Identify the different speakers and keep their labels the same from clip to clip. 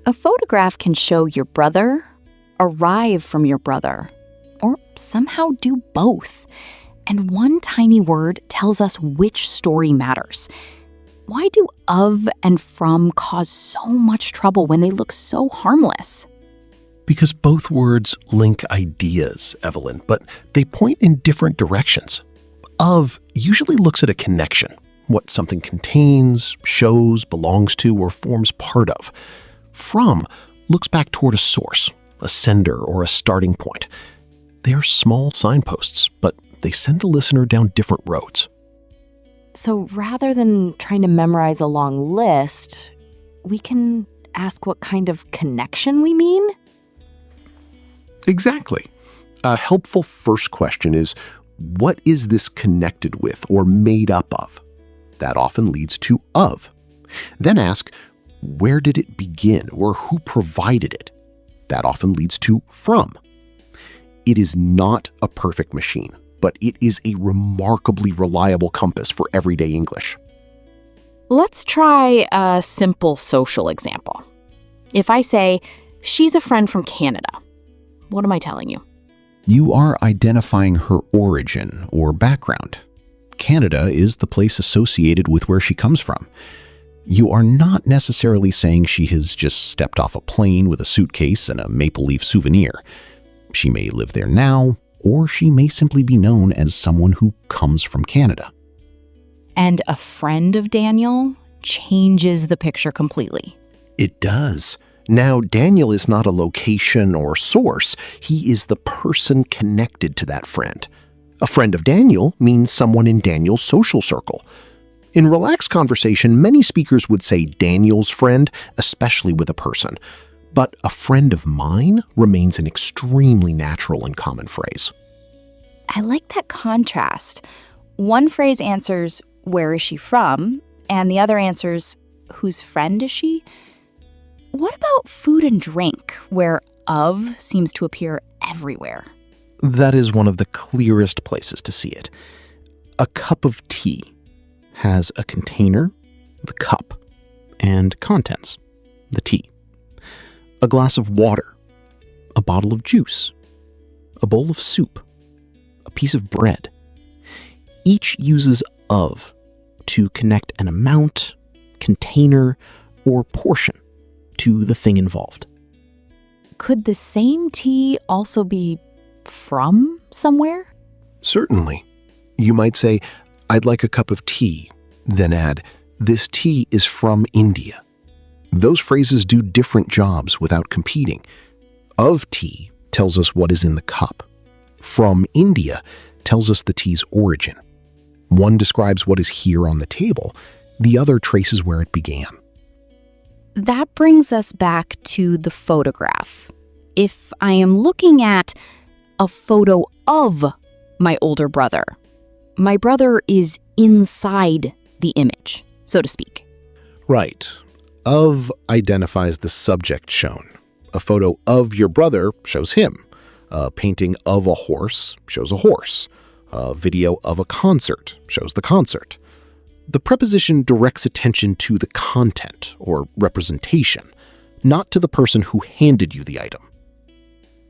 Speaker 1: A photograph can show your brother, arrive from your brother, or somehow do both. And one tiny word tells us which story matters. Why do of and from cause so much trouble when they look so harmless?
Speaker 2: Because both words link ideas, Evelyn, but they point in different directions. Of usually looks at a connection, what something contains, shows, belongs to, or forms part of. From looks back toward a source, a sender, or a starting point. They are small signposts, but they send the listener down different roads.
Speaker 1: So rather than trying to memorize a long list, we can ask what kind of connection we mean?
Speaker 2: Exactly. A helpful first question is, what is this connected with or made up of? That often leads to of. Then ask, where did it begin or who provided it? That often leads to from. It is not a perfect machine, but it is a remarkably reliable compass for everyday English.
Speaker 1: Let's try a simple social example. If I say, she's a friend from Canada, what am I telling you?
Speaker 3: You are identifying her origin or background. Canada is the place associated with where she comes from. You are not necessarily saying she has just stepped off a plane with a suitcase and a maple leaf souvenir. She may live there now, or she may simply be known as someone who comes from Canada.
Speaker 1: And a friend of Daniel changes the picture completely.
Speaker 2: It does. Now, Daniel is not a location or source. He is the person connected to that friend. A friend of Daniel means someone in Daniel's social circle. In relaxed conversation, many speakers would say Daniel's friend, especially with a person. But a friend of mine remains an extremely natural and common phrase.
Speaker 1: I like that contrast. One phrase answers, where is she from? And the other answers, whose friend is she? What about food and drink, where of seems to appear everywhere?
Speaker 2: That is one of the clearest places to see it. A cup of tea has a container, the cup, and contents, the tea. A glass of water, a bottle of juice, a bowl of soup, a piece of bread. Each uses of to connect an amount, container, or portion to the thing involved.
Speaker 1: Could the same tea also be from somewhere?
Speaker 2: Certainly. You might say, I'd like a cup of tea, then add, this tea is from India. Those phrases do different jobs without competing. Of tea tells us what is in the cup. From India tells us the tea's origin. One describes what is here on the table, the other traces where it began.
Speaker 1: That brings us back to the photograph. If I am looking at a photo of my older brother is inside the image, so to speak.
Speaker 2: Right. Of identifies the subject shown. A photo of your brother shows him. A painting of a horse shows a horse. A video of a concert shows the concert. The preposition directs attention to the content or representation, not to the person who handed you the item.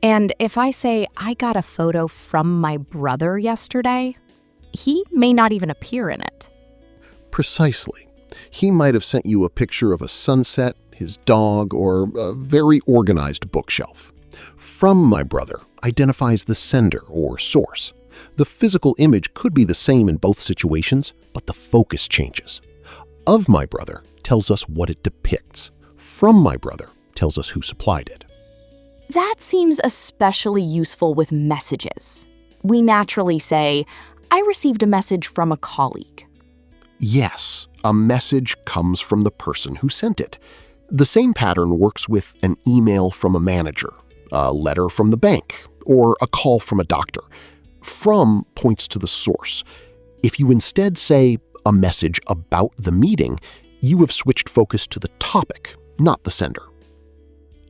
Speaker 1: And if I say, I got a photo from my brother yesterday, he may not even appear in it.
Speaker 2: Precisely. He might have sent you a picture of a sunset, his dog, or a very organized bookshelf. From my brother identifies the sender or source. The physical image could be the same in both situations, but the focus changes. Of my brother tells us what it depicts. From my brother tells us who supplied it.
Speaker 1: That seems especially useful with messages. We naturally say, I received a message from a colleague.
Speaker 2: Yes, a message comes from the person who sent it. The same pattern works with an email from a manager, a letter from the bank, or a call from a doctor. From points to the source. If you instead say a message about the meeting, you have switched focus to the topic, not the sender.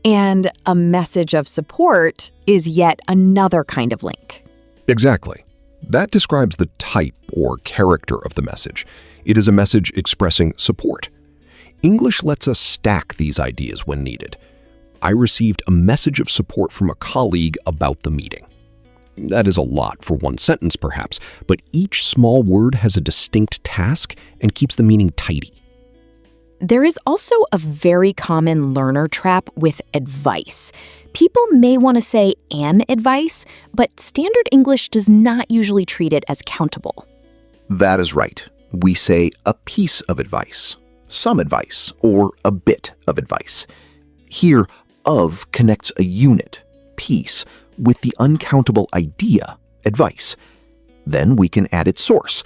Speaker 1: And a message of support is yet another kind of link.
Speaker 4: Exactly. That describes the type or character of the message. It is a message expressing support. English lets us stack these ideas when needed. I received a message of support from a colleague about the meeting. That is a lot for one sentence, perhaps, but each small word has a distinct task and keeps the meaning tidy.
Speaker 1: There is also a very common learner trap with advice. People may want to say an advice, but standard English does not usually treat it as countable.
Speaker 2: That is right. We say a piece of advice, some advice, or a bit of advice. Here, of connects a unit, piece, with the uncountable idea, advice. Then we can add its source.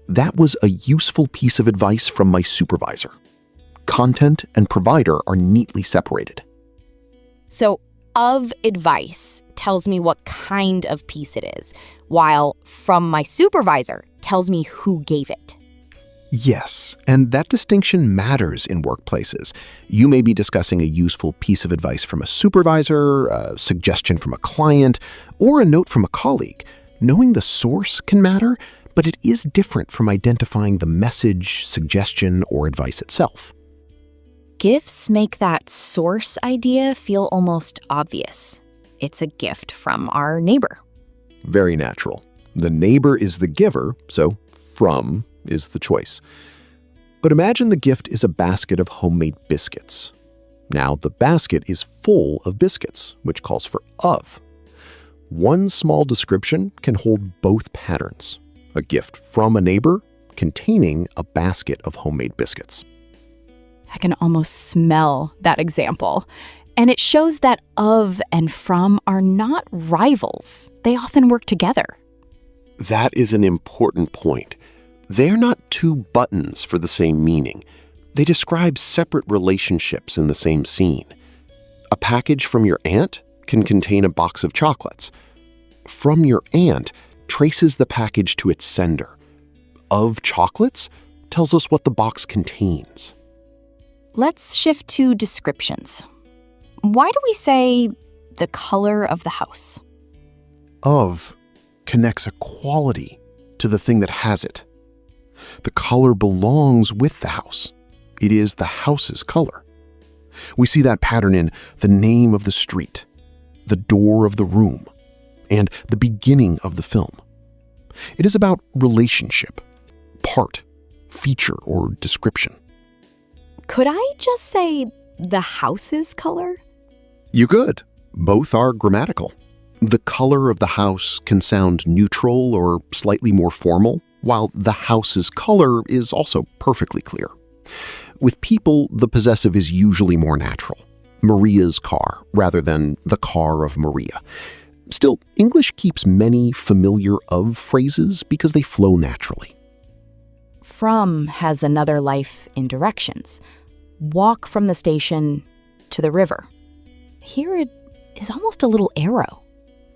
Speaker 2: That was a useful piece of advice from my supervisor. Content and provider are neatly separated.
Speaker 1: So, of advice tells me what kind of piece it is, while from my supervisor tells me who gave it.
Speaker 2: Yes, and that distinction matters in workplaces. You may be discussing a useful piece of advice from a supervisor, a suggestion from a client, or a note from a colleague. Knowing the source can matter, but it is different from identifying the message, suggestion, or advice itself.
Speaker 1: Gifts make that source idea feel almost obvious. It's a gift from our neighbor.
Speaker 2: Very natural. The neighbor is the giver, so from is the choice. But imagine the gift is a basket of homemade biscuits. Now the basket is full of biscuits, which calls for of. One small description can hold both patterns. A gift from a neighbor containing a basket of homemade biscuits.
Speaker 1: I can almost smell that example. And it shows that of and from are not rivals. They often work together.
Speaker 2: That is an important point. They're not two buttons for the same meaning. They describe separate relationships in the same scene. A package from your aunt can contain a box of chocolates. From your aunt traces the package to its sender. Of chocolates tells us what the box contains.
Speaker 1: Let's shift to descriptions. Why do we say the color of the house?
Speaker 2: Of connects a quality to the thing that has it. The color belongs with the house. It is the house's color. We see that pattern in the name of the street, the door of the room, and the beginning of the film. It is about relationship, part, feature, or description.
Speaker 1: Could I just say the house's color?
Speaker 2: You could. Both are grammatical. The color of the house can sound neutral or slightly more formal, while the house's color is also perfectly clear. With people, the possessive is usually more natural. Maria's car, rather than the car of Maria. Still, English keeps many familiar of phrases because they flow naturally.
Speaker 1: From has another life in directions. Walk from the station to the river. Here it is almost a little arrow.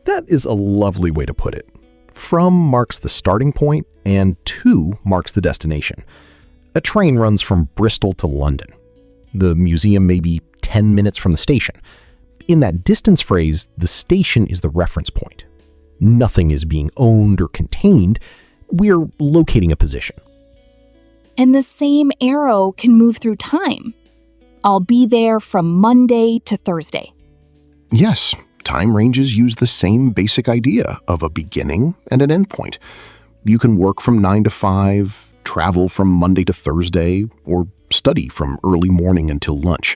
Speaker 3: That is a lovely way to put it. From marks the starting point, and to marks the destination. A train runs from Bristol to London. The museum may be 10 minutes from the station. In that distance phrase, the station is the reference point. Nothing is being owned or contained. We're locating a position.
Speaker 1: And the same arrow can move through time. I'll be there from Monday to Thursday.
Speaker 2: Yes, time ranges use the same basic idea of a beginning and an end point. You can work from 9 to 5, travel from Monday to Thursday, or study from early morning until lunch.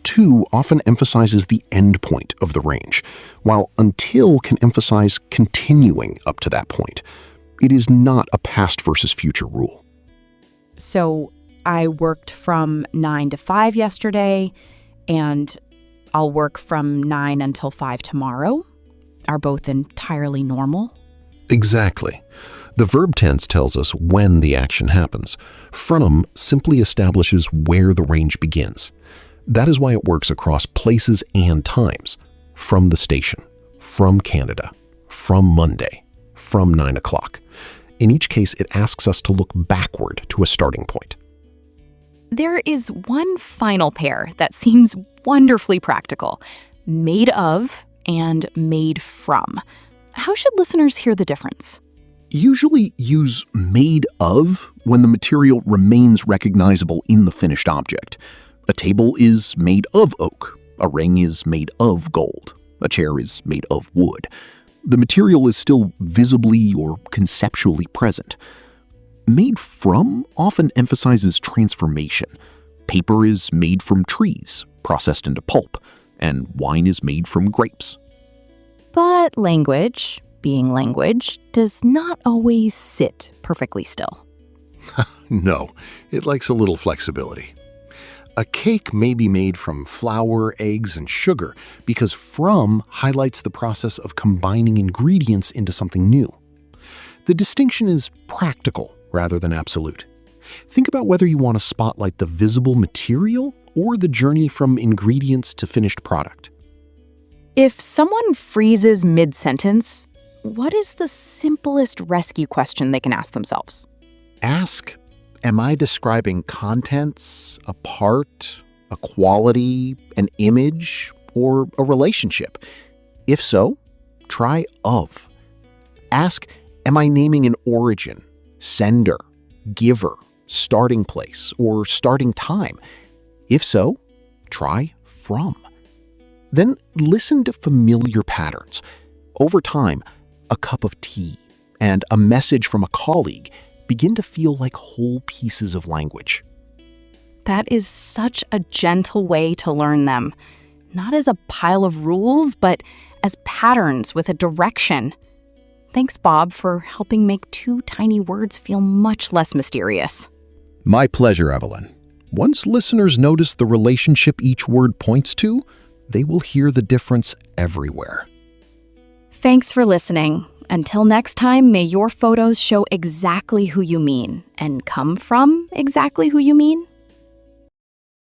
Speaker 2: To often emphasizes the end point of the range, while until can emphasize continuing up to that point. It is not a past versus future rule.
Speaker 1: So I worked from 9 to 5 yesterday, and I'll work from 9 until 5 tomorrow. Are both entirely normal?
Speaker 4: Exactly. The verb tense tells us when the action happens. From simply establishes where the range begins. That is why it works across places and times. From the station, from Canada, from Monday, from 9 o'clock. In each case, it asks us to look backward to a starting point.
Speaker 1: There is one final pair that seems wonderfully practical. Made of and made from. How should listeners hear the difference?
Speaker 2: Usually use made of when the material remains recognizable in the finished object. A table is made of oak. A ring is made of gold. A chair is made of wood. The material is still visibly or conceptually present. Made from often emphasizes transformation. Paper is made from trees, processed into pulp, and wine is made from grapes.
Speaker 1: But language, being language, does not always sit perfectly still.
Speaker 3: No, it likes a little flexibility. A cake may be made from flour, eggs, and sugar because from highlights the process of combining ingredients into something new. The distinction is practical rather than absolute. Think about whether you want to spotlight the visible material or the journey from ingredients to finished product.
Speaker 1: If someone freezes mid-sentence, what is the simplest rescue question they can ask themselves?
Speaker 2: Ask, am I describing contents, a part, a quality, an image, or a relationship? If so, try of. Ask, am I naming an origin, sender, giver, starting place, or starting time? If so, try from. Then listen to familiar patterns. Over time, a cup of tea and a message from a colleague begin to feel like whole pieces of language.
Speaker 1: That is such a gentle way to learn them. Not as a pile of rules, but as patterns with a direction. Thanks, Bob, for helping make two tiny words feel much less mysterious.
Speaker 3: My pleasure, Evelyn. Once listeners notice the relationship each word points to, they will hear the difference everywhere.
Speaker 1: Thanks for listening. Until next time, may your photos show exactly who you mean and come from exactly who you mean.